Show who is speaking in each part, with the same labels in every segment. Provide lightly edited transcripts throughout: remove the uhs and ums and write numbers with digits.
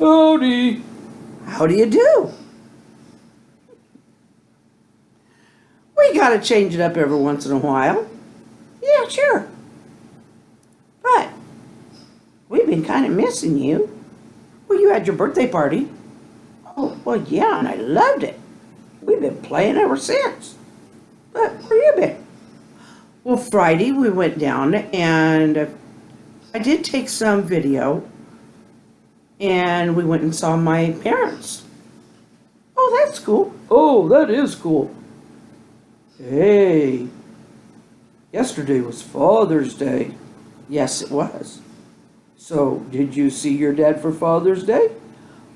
Speaker 1: Howdy.
Speaker 2: How do you do? We gotta change it up every once in a while. Yeah, sure. But we've been kind of missing you. Well, you had your birthday party. Oh, well, yeah, and I loved it. We've been playing ever since. But where you been? Well, Friday we went down and I did take some video and we went and saw my parents. Oh, that's cool.
Speaker 1: Oh, that is cool. Hey, yesterday was Father's Day.
Speaker 2: Yes, it was.
Speaker 1: So, did you see your dad for Father's Day?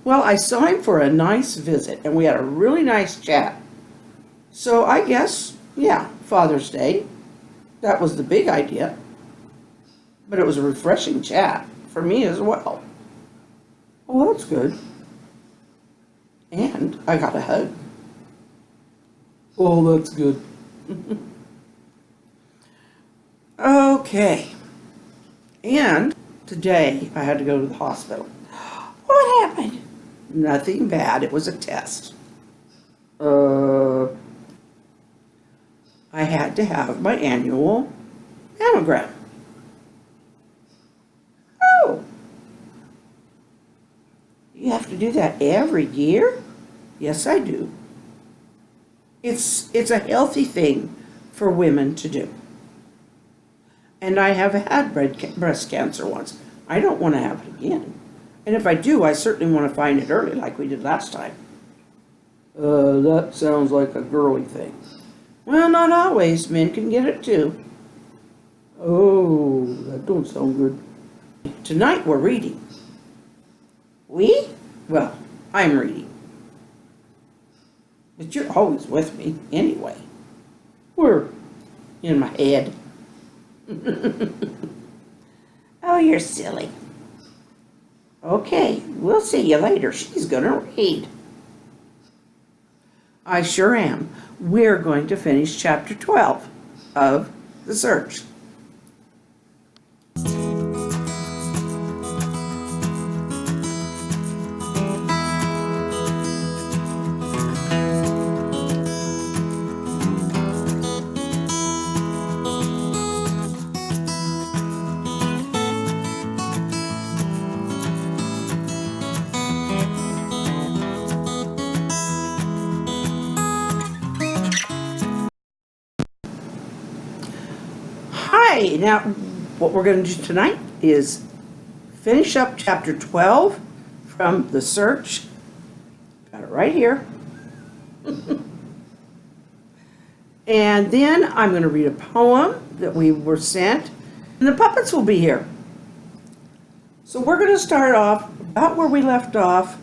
Speaker 2: Well, I saw him for a nice visit and we had a really nice chat. So I guess, yeah, Father's Day. That was the big idea. But it was a refreshing chat for me as well.
Speaker 1: Oh, that's good.
Speaker 2: And I got a hug.
Speaker 1: Oh, that's good.
Speaker 2: Okay. And today I had to go to the hospital. What happened? Nothing bad. It was a test. I had to have my annual mammogram. Oh. You have to do that every year? Yes, I do. It's a healthy thing for women to do. And I have had breast cancer once. I don't want to have it again. And if I do, I certainly want to find it early like we did last time.
Speaker 1: That sounds like a girly thing.
Speaker 2: Well, not always. Men can get it too.
Speaker 1: Oh, that don't sound good.
Speaker 2: Tonight we're reading. We? Well, I'm reading. But you're always with me anyway.
Speaker 1: Where?
Speaker 2: In my head. Oh, you're silly. Okay, we'll see you later. She's gonna read. I sure am. We're going to finish chapter 12 of The Search. Hi, now what we're going to do tonight is finish up chapter 12 from The Search. Got it right here. And then I'm going to read a poem that we were sent, and the puppets will be here. So we're going to start off about where we left off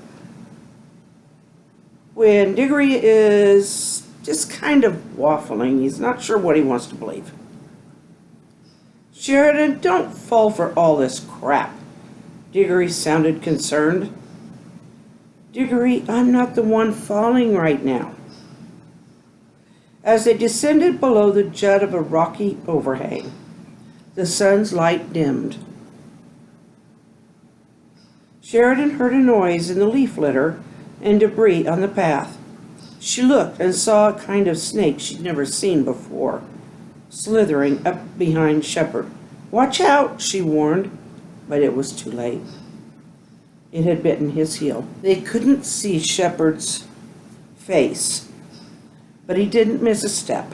Speaker 2: when Diggory is just kind of waffling. He's not sure what he wants to believe. Sheridan, don't fall for all this crap. Diggory sounded concerned. Diggory, I'm not the one falling right now. As they descended below the jut of a rocky overhang, the sun's light dimmed. Sheridan heard a noise in the leaf litter and debris on the path. She looked and saw a kind of snake she'd never seen before, slithering up behind Shepherd. Watch out, she warned, but it was too late. It had bitten his heel. They couldn't see Shepherd's face, but he didn't miss a step.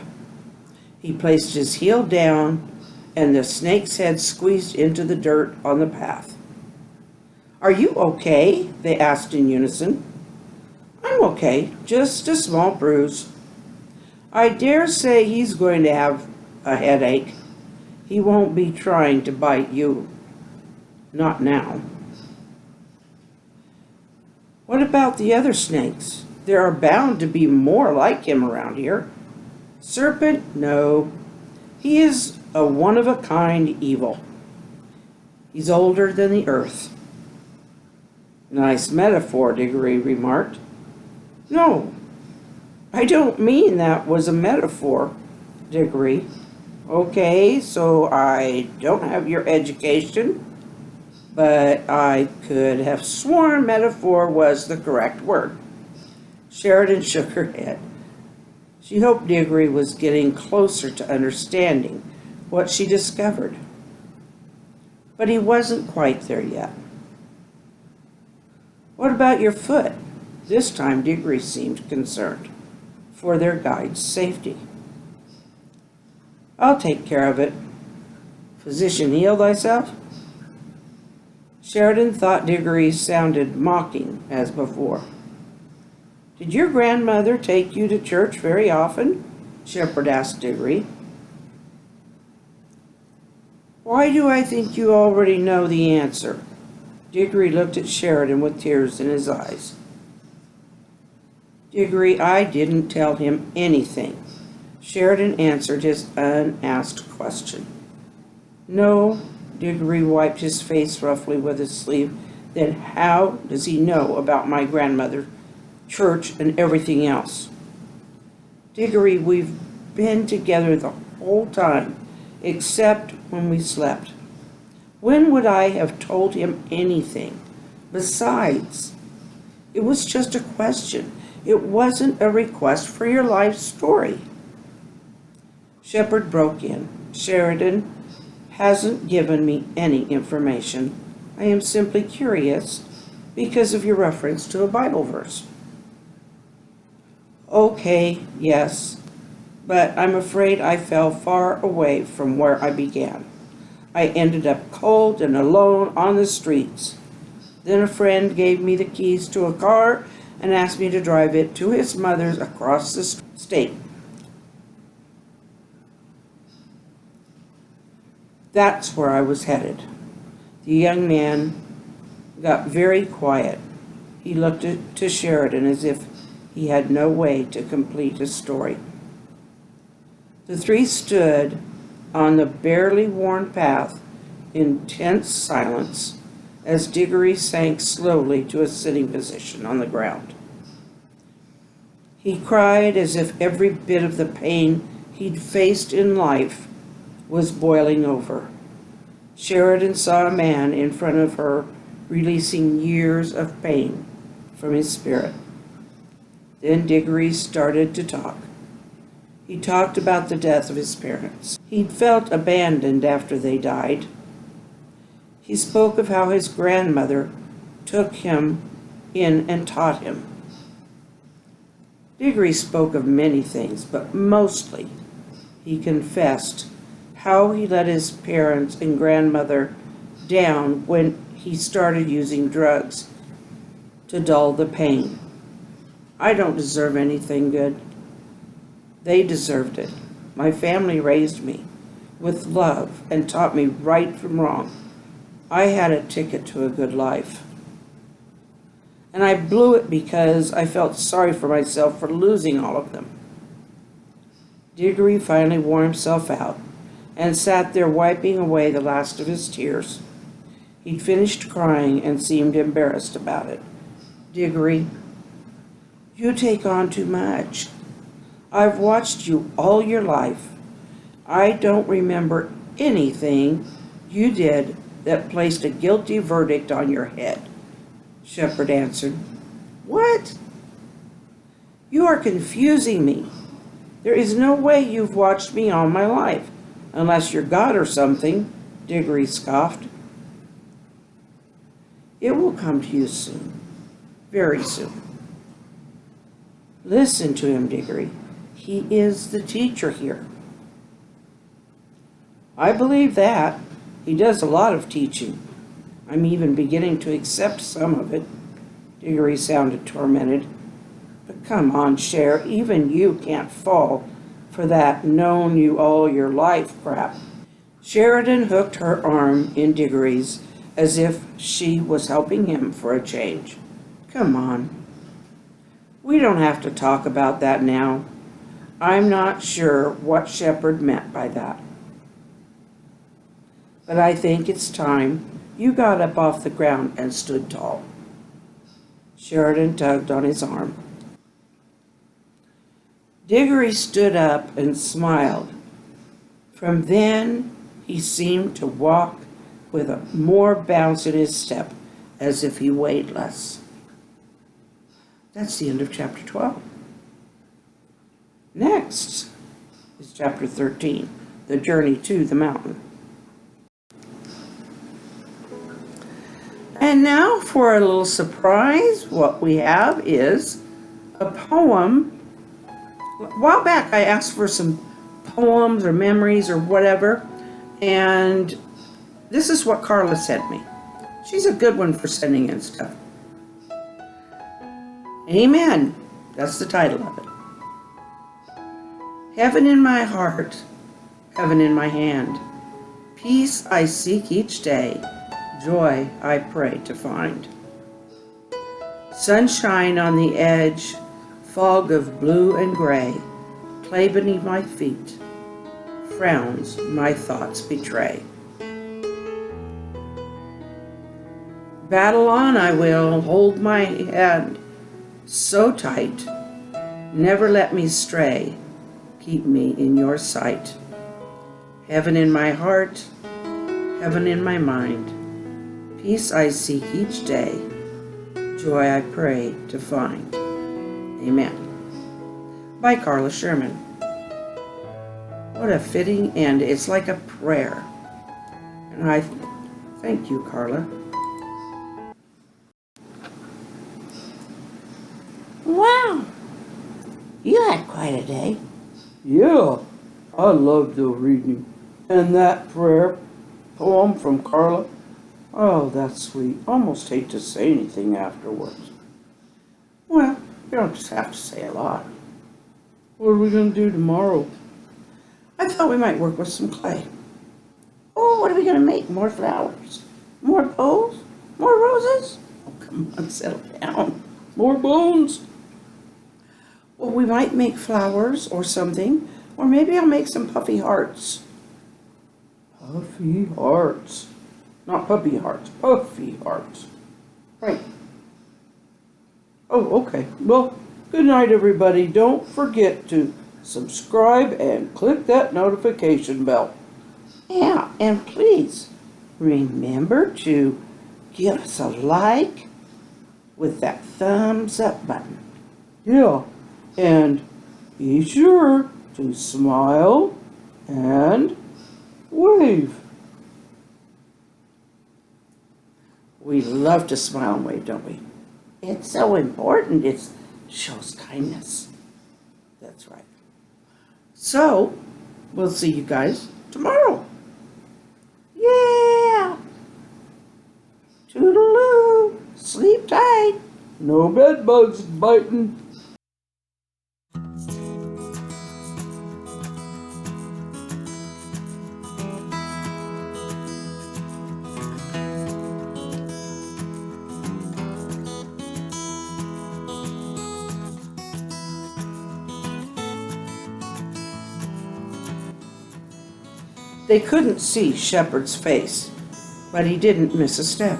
Speaker 2: He placed his heel down, and the snake's head squeezed into the dirt on the path. Are you okay? They asked in unison. I'm okay, just a small bruise. I dare say he's going to have a headache. He won't be trying to bite you. Not now. What about the other snakes? There are bound to be more like him around here. Serpent? No. He is a one-of-a-kind evil. He's older than the earth. Nice metaphor, Diggory remarked. No, I don't mean that was a metaphor, Diggory. Okay, so I don't have your education. but I could have sworn metaphor was the correct word. Sheridan shook her head. She hoped Diggory was getting closer to understanding what she discovered. But he wasn't quite there yet. What about your foot? This time Diggory seemed concerned for their guide's safety. I'll take care of it. Physician, heal thyself? Sheridan thought Diggory sounded mocking as before. Did your grandmother take you to church very often? Shepherd asked Diggory. Why do I think you already know the answer? Diggory looked at Sheridan with tears in his eyes. Diggory, I didn't tell him anything. Sheridan answered his unasked question. No, Diggory wiped his face roughly with his sleeve. Then how does he know about my grandmother, church, and everything else? Diggory, we've been together the whole time, except when we slept. When would I have told him anything? Besides, it was just a question. It wasn't a request for your life story. Shepherd broke in. Sheridan hasn't given me any information. I am simply curious because of your reference to a Bible verse. Okay, yes, but I'm afraid I fell far away from where I began. I ended up cold and alone on the streets. Then a friend gave me the keys to a car and asked me to drive it to his mother's across the state. That's where I was headed. The young man got very quiet. He looked to Sheridan as if he had no way to complete his story. The three stood on the barely worn path in tense silence as Diggory sank slowly to a sitting position on the ground. He cried as if every bit of the pain he'd faced in life was boiling over. Sheridan saw a man in front of her releasing years of pain from his spirit. Then Diggory started to talk. He talked about the death of his parents. He'd felt abandoned after they died. He spoke of how his grandmother took him in and taught him. Diggory spoke of many things, but mostly he confessed how he let his parents and grandmother down when he started using drugs to dull the pain. I don't deserve anything good. They deserved it. My family raised me with love and taught me right from wrong. I had a ticket to a good life. And I blew it because I felt sorry for myself for losing all of them. Diggory finally wore himself out and sat there wiping away the last of his tears. He'd finished crying and seemed embarrassed about it. Diggory, you take on too much. I've watched you all your life. I don't remember anything you did that placed a guilty verdict on your head. Shepherd answered. What? You are confusing me. There is no way you've watched me all my life, unless you're God or something, Diggory scoffed. It will come to you soon, very soon. Listen to him, Diggory. He is the teacher here. I believe that. He does a lot of teaching. I'm even beginning to accept some of it. Diggory sounded tormented. But come on, Cher, even you can't fall for that known you all your life crap. Sheridan hooked her arm in Diggory's as if she was helping him for a change. Come on. We don't have to talk about that now. I'm not sure what Shepherd meant by that. But I think it's time you got up off the ground and stood tall. Sheridan tugged on his arm. Diggory stood up and smiled. From then, he seemed to walk with a more bounce in his step, as if he weighed less. That's the end of chapter 12. Next is chapter 13, The Journey to the Mountain. And now for a little surprise, what we have is a poem. A while back I asked for some poems or memories or whatever, and this is what Carla sent me. She's a good one for sending in stuff. Amen. That's the title of it. Heaven in my heart, heaven in my hand. Peace I seek each day, joy I pray to find. Sunshine on the edge, fog of blue and gray, clay beneath my feet, frowns my thoughts betray. Battle on I will, hold my hand so tight, never let me stray, keep me in your sight. Heaven in my heart, heaven in my mind, peace I seek each day, joy I pray to find. Amen. By Carla Sherman. What a fitting end. It's like a prayer. And I thank you, Carla. Wow. You had quite a day.
Speaker 1: Yeah, I loved the reading. And that prayer poem from Carla, oh, that's sweet. Almost hate to say anything afterwards.
Speaker 2: Well, you don't just have to say a lot.
Speaker 1: What are we going to do tomorrow?
Speaker 2: I thought we might work with some clay. Oh, what are we going to make? More flowers? More bows? More roses? Oh, come on, settle down.
Speaker 1: More bones?
Speaker 2: Well, we might make flowers or something, or maybe I'll make some puffy hearts.
Speaker 1: Puffy hearts. Not puppy hearts, puffy hearts.
Speaker 2: Right.
Speaker 1: Oh, okay. Well, good night, everybody. Don't forget to subscribe and click that notification bell.
Speaker 2: Yeah, and please remember to give us a like with that thumbs up button.
Speaker 1: Yeah, and be sure to smile and wave.
Speaker 2: We love to smile and wave, don't we? It's so important. It shows kindness. That's right. So, we'll see you guys tomorrow. Yeah! Toodaloo! Sleep tight!
Speaker 1: No bed bugs biting.
Speaker 2: They couldn't see Shepherd's face, but he didn't miss a step.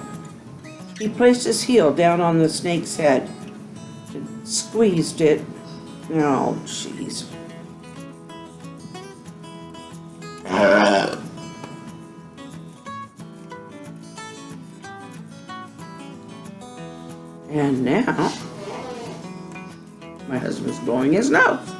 Speaker 2: He placed his heel down on the snake's head and squeezed it. Oh, jeez. And now, my husband's blowing his nose.